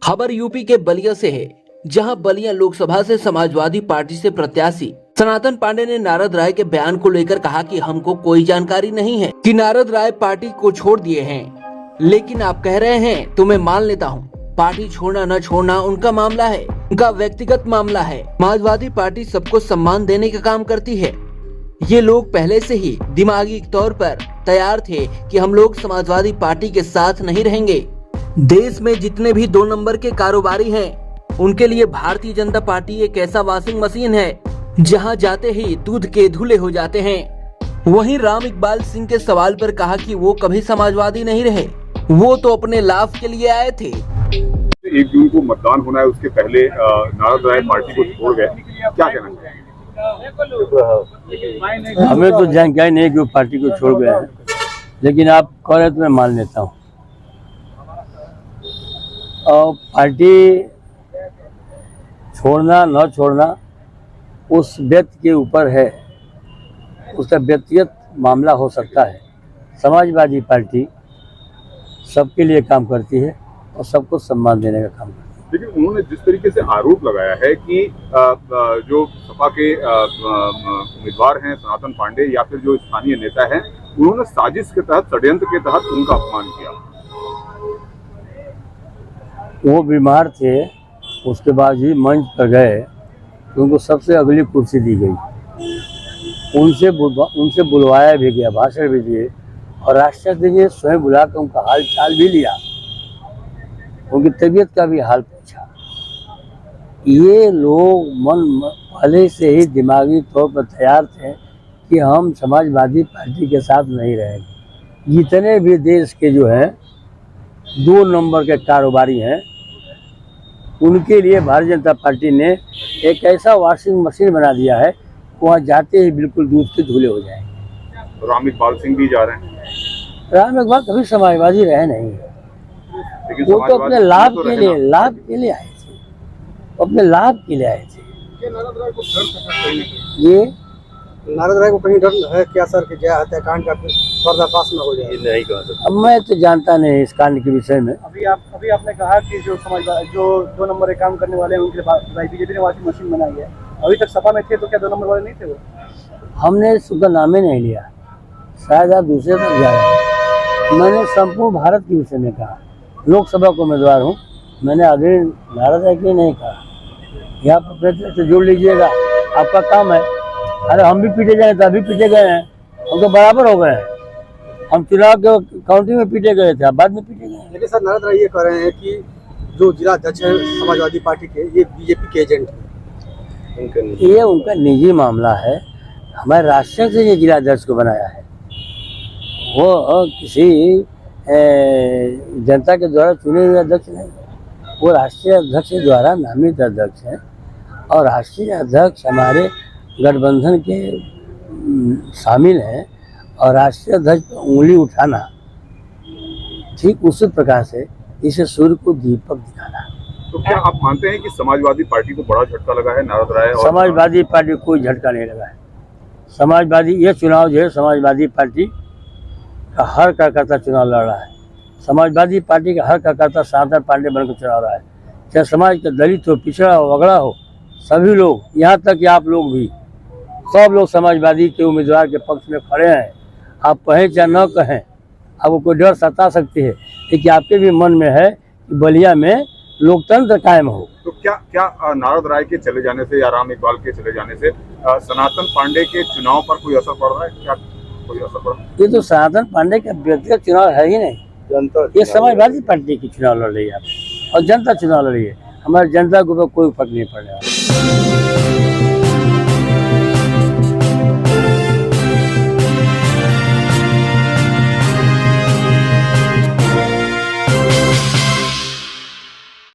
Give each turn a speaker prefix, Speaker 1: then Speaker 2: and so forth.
Speaker 1: खबर यूपी के बलिया से है, जहां बलिया लोकसभा से समाजवादी पार्टी से प्रत्याशी सनातन पांडे ने नारद राय के बयान को लेकर कहा कि हमको कोई जानकारी नहीं है कि नारद राय पार्टी को छोड़ दिए हैं, लेकिन आप कह रहे हैं तो मैं मान लेता हूं। पार्टी छोड़ना न छोड़ना उनका मामला है, उनका व्यक्तिगत मामला है। समाजवादी पार्टी सबको सम्मान देने का काम करती है। ये लोग पहले से ही दिमागी तौर पर तैयार थे कि हम लोग समाजवादी पार्टी के साथ नहीं रहेंगे। देश में जितने भी 2 नंबर के कारोबारी हैं, उनके लिए भारतीय जनता पार्टी एक ऐसा वॉशिंग मशीन है जहां जाते ही दूध के धुले हो जाते हैं। वहीं राम इकबाल सिंह के सवाल पर कहा कि वो कभी समाजवादी नहीं रहे, वो तो अपने लाभ के लिए आए थे।
Speaker 2: 1 जून को मतदान होना है, उसके पहले नारद राय पार्टी को छोड़ गए, क्या कहना चाहिए?
Speaker 3: हमें तो जानकारी नहीं कि वो पार्टी को छोड़ गए हैं, लेकिन आप कह रहे तो मैं मान लेता हूँ। और पार्टी छोड़ना न छोड़ना उस व्यक्ति के ऊपर है, उसका व्यक्तिगत मामला हो सकता है। समाजवादी पार्टी सबके लिए काम करती है और सबको सम्मान देने का काम करती है।
Speaker 2: लेकिन उन्होंने जिस तरीके से आरोप लगाया है कि जो सपा के उम्मीदवार हैं सनातन पांडे या फिर जो स्थानीय नेता हैं, उन्होंने साजिश के तहत, षड्यंत्र के तहत उनका अपमान किया।
Speaker 3: वो बीमार थे, उसके बाद ही मंच पर गए तो उनको सबसे अगली कुर्सी दी गई। उनसे बुलवाया भी गया, भाषण भी दिए और राष्ट्रपति जी ने स्वयं बुलाकर उनका हाल चाल भी लिया, उनकी तबीयत का भी हाल पूछा। ये लोग पहले से ही दिमागी तौर पर तैयार थे कि हम समाजवादी पार्टी के साथ नहीं रहेंगे। जितने भी देश के जो हैं 2 नंबर के कारोबारी हैं, उनके लिए भारतीय जनता पार्टी ने एक ऐसा वॉशिंग मशीन बना दिया है, वहाँ जाते ही बिल्कुल दूध के धुले हो जाएंगे।
Speaker 2: राम इकबाल सिंह भी जा रहे हैं।
Speaker 3: राम इकबाल कभी समाजवादी रहे नहीं, वो तो अपने लाभ के लिए आए थे, अपने लाभ के लिए आए थे। ये
Speaker 4: नारद राय को कहीं डर है क्या सर कि जया हत्याकांड का पर्दाफाश न हो जाए?
Speaker 3: नहीं कहता, अब मैं तो जानता नहीं इस कांड के विषय में।
Speaker 4: अभी आपने कहा कि जो 2 नंबर के काम करने वाले हैं उनके लिए बीजेपी ने वॉशिंग मशीन बनाई है। अभी तक सपा में थे तो क्या 2 नंबर वाले नहीं थे वो? हमने
Speaker 3: उसका नाम ही नहीं लिया, शायद आप दूसरे तक जा रहे हैं। मैंने संपूर्ण भारत के विषय में कहा, लोकसभा को उम्मीदवार हूँ, मैंने आदरणीय नारद राय के लिए नहीं कहा। यहाँ पर अपने तरफ से जोड़ लीजिएगा, आपका काम है। अरे हम भी पीटे गए थे, अभी पीटे गए हैं, हम तो बराबर हो गए हैं। हम चुनाव के काउंटिंग में पीटे गए थे, अब बाद में पीटे गए।
Speaker 4: लेकिन सर नारद राय ये कह रहे हैं कि जो जिला अध्यक्ष है समाजवादी पार्टी के, ये बीजेपी के एजेंट हैं।
Speaker 3: ये उनका निजी मामला है। हमारे राष्ट्र से ये जिला अध्यक्ष को बनाया है, वो किसी जनता के द्वारा चुने हुए अध्यक्ष नहीं, वो राष्ट्रीय अध्यक्ष के द्वारा नामित अध्यक्ष हैं। और राष्ट्रीय अध्यक्ष हमारे गठबंधन के शामिल हैं, और राष्ट्रीय अध्यक्ष पर उंगली उठाना ठीक उसी प्रकार से इसे सूर्य को दीपक दिखाना।
Speaker 2: तो क्या आप मानते हैं कि समाजवादी पार्टी को बड़ा झटका लगा है नारद राय?
Speaker 3: समाजवादी पार्टी को कोई झटका नहीं लगा है। समाजवादी ये चुनाव जो है, समाजवादी पार्टी का हर कार्यकर्ता चुनाव लड़ रहा है। समाजवादी पार्टी का हर कार्यकर्ता सनातन पांडे बनकर चुनाव रहा है, चाहे समाज का दलित हो, पिछड़ा हो, अगड़ा हो, सभी लोग, यहाँ तक कि आप लोग भी, सब लोग समाजवादी के उम्मीदवार के पक्ष में खड़े हैं। आप कहें चाहे न कहें, आपको कोई डर सता सकती है, लेकिन आपके भी मन में है कि बलिया में लोकतंत्र कायम हो।
Speaker 2: तो क्या नारद राय के चले जाने से या राम इकबाल के चले जाने से सनातन पांडे के चुनाव पर कोई असर पड़ रहा है? क्या कोई असर पड़ रहा है?
Speaker 3: ये तो सनातन पांडे का व्यक्तिगत चुनाव है ही नहीं, ये समाजवादी पार्टी की चुनाव लड़ रही है और जनता चुनाव लड़ रही है। हमारी जनता के ऊपर कोई फर्क नहीं पड़ रहा है।